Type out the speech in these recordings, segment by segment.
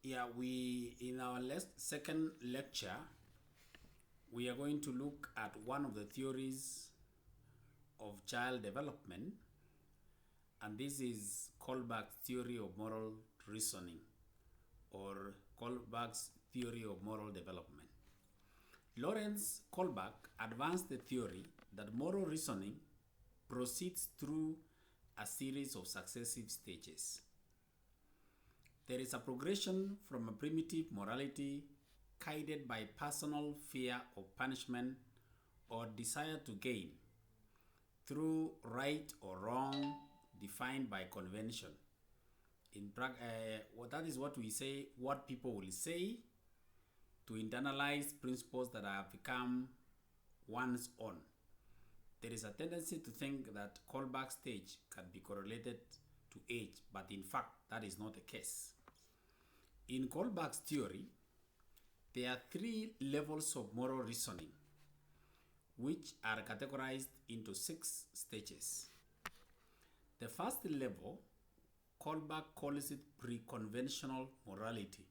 Yeah, we in our second lecture, we are going to look at one of the theories of child development, and this is Kohlberg's theory of moral reasoning, or Kohlberg's theory of moral development. Lawrence Kohlberg advanced the theory that moral reasoning proceeds through a series of successive stages. There is a progression from a primitive morality guided by personal fear of punishment or desire to gain through right or wrong defined by convention. That is what we say, what people will say, to internalize principles that have become one's own. There is a tendency to think that Kohlberg's stage can be correlated to age, but in fact, that is not the case. In Kohlberg's theory, there are three levels of moral reasoning, which are categorized into 6 stages. The first level, Kohlberg calls it pre-conventional morality.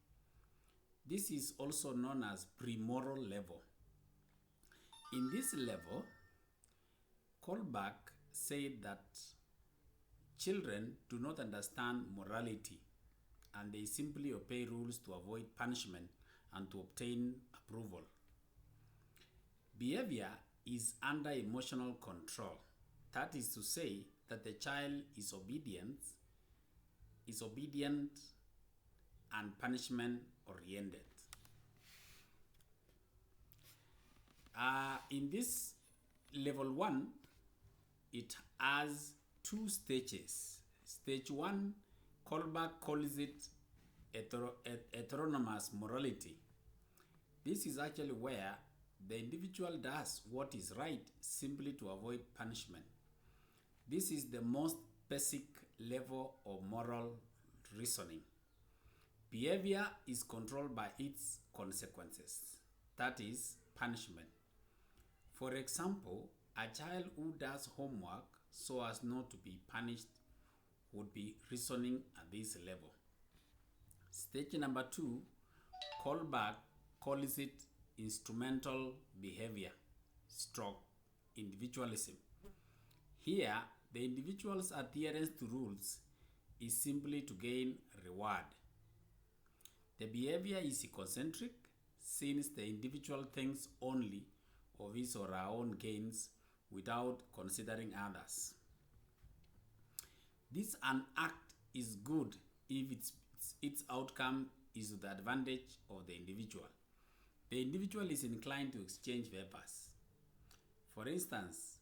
This is also known as pre-moral level. In this level, Kohlberg said that children do not understand morality and they simply obey rules to avoid punishment and to obtain approval. Behavior is under emotional control. That is to say that the child is obedient and punishment oriented. In this level 1, it has 2 stages. Stage 1, Kohlberg calls it heteronomous morality. This is actually where the individual does what is right simply to avoid punishment. This is the most basic level of moral reasoning. Behavior is controlled by its consequences, that is, punishment. For example, a child who does homework so as not to be punished would be reasoning at this level. Stage number 2, Kohlberg calls it instrumental behavior, stroke individualism. Here, the individual's adherence to rules is simply to gain reward. The behavior is egocentric since the individual thinks only of his or her own gains without considering others. This an act is good if its outcome is to the advantage of the individual. The individual is inclined to exchange favors. For instance,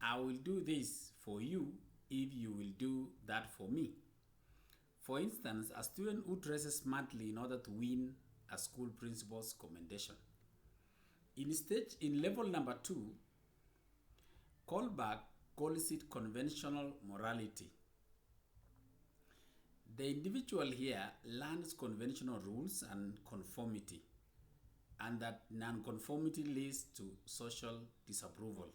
I will do this for you if you will do that for me. For instance, a student who dresses smartly in order to win a school principal's commendation. In level number 2, Kohlberg calls it conventional morality. The individual here learns conventional rules and conformity, and that nonconformity leads to social disapproval.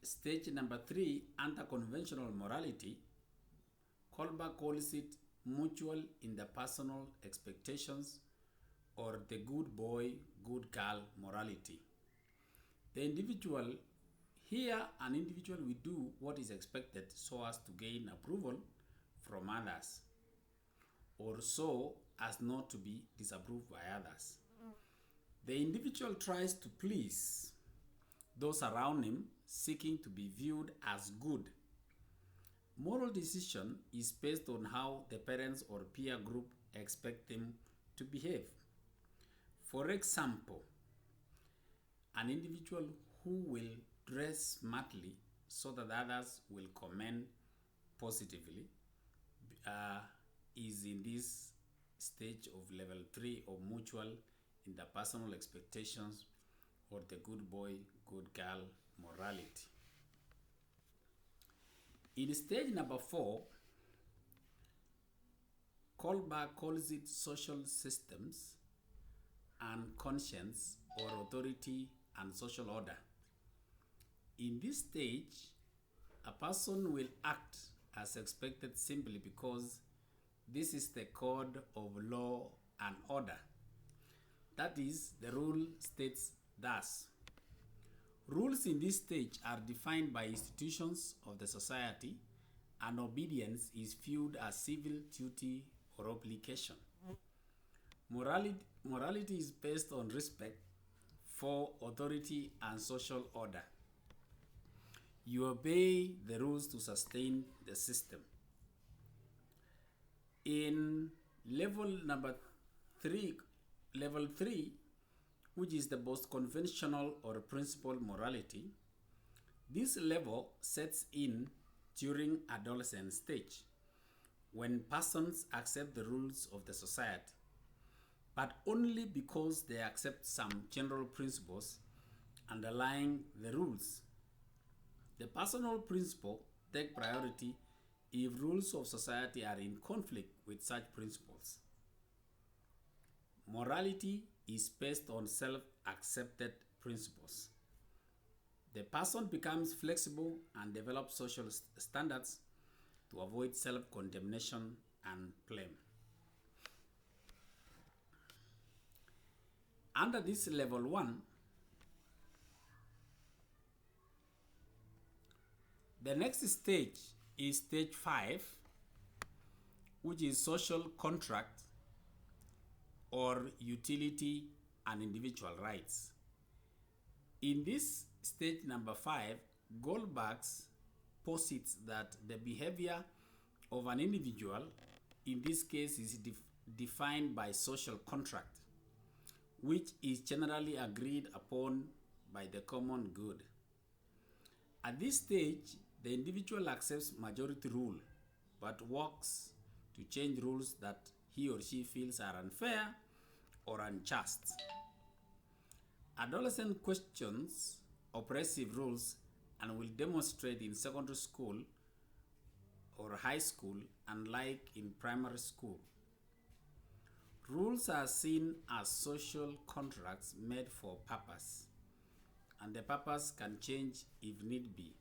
Stage number 3, anti-conventional morality, Kohlberg calls it mutual interpersonal expectations, or the good boy, good girl morality. The individual, here an individual will do what is expected so as to gain approval from others, or so as not to be disapproved by others. The individual tries to please those around him, seeking to be viewed as good. Moral decision is based on how the parents or peer group expect him to behave. For example, an individual who will dress smartly so that others will comment positively is in this stage of level 3 of mutual interpersonal expectations, or the good boy, good girl morality. In stage number 4, Kohlberg calls it social systems and conscience, or authority and social order. In this stage, a person will act as expected simply because This is the code of law and order. That is, the rule states thus. Rules in this stage are defined by institutions of the society, and obedience is viewed as civil duty or obligation. Morality is based on respect for authority and social order. You obey the rules to sustain the system. In level 3, which is the most conventional or principled morality, this level sets in during adolescent stage, when persons accept the rules of the society, but only because they accept some general principles underlying the rules. The personal principle take priority if rules of society are in conflict with such principles. Morality is based on self-accepted principles. The person becomes flexible and develops social standards to avoid self-condemnation and blame. Under this level 1, the next stage is stage 5, which is social contract or utility and individual rights. In this stage number 5, Kohlberg posits that the behavior of an individual, in this case, is defined by social contract, which is generally agreed upon by the common good. At this stage, the individual accepts majority rule, but works to change rules that he or she feels are unfair or unjust. Adolescent questions oppressive rules and will demonstrate in secondary school or high school, unlike in primary school. Rules are seen as social contracts made for purpose, and the purpose can change if need be.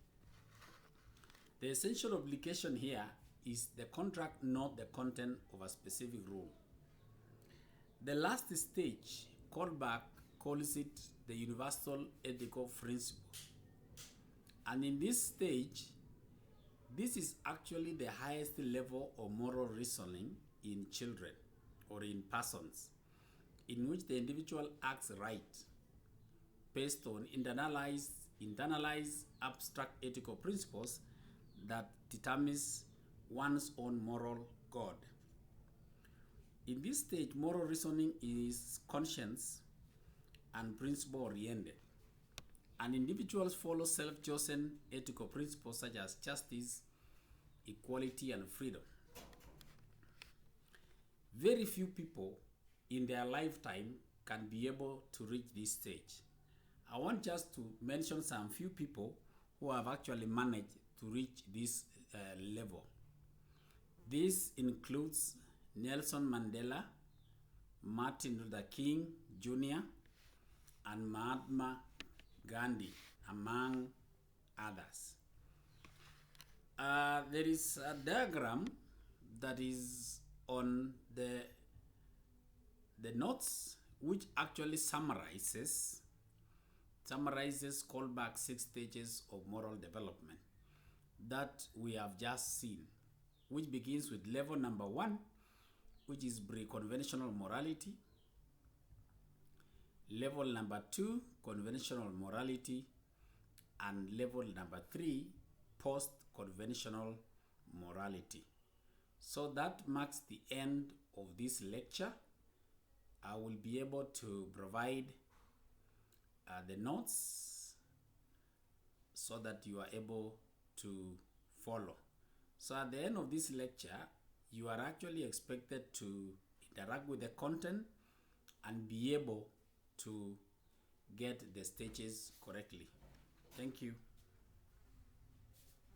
The essential obligation here is the contract, not the content of a specific rule. The last stage, Kohlberg calls it the universal ethical principle. And in this stage, this is actually the highest level of moral reasoning in children or in persons, in which the individual acts right based on internalized abstract ethical principles that determines one's own moral code. In this stage, moral reasoning is conscience and principle-oriented, and individuals follow self-chosen ethical principles such as justice, equality, and freedom. Very few people in their lifetime can be able to reach this stage. I want just to mention some few people who have actually managed to reach this level. This includes Nelson Mandela, Martin Luther King Jr., and Mahatma Gandhi, among others. There is a diagram that is on the notes, which actually summarizes Kohlberg's 6 stages of moral development that we have just seen, which begins with level number 1, which is pre-conventional morality. Level number 2, conventional morality. And level number 3, post-conventional morality. So that marks the end of this lecture. I will be able to provide the notes so that you are able to follow. So at the end of this lecture, you are actually expected to interact with the content and be able to get the stages correctly. Thank you.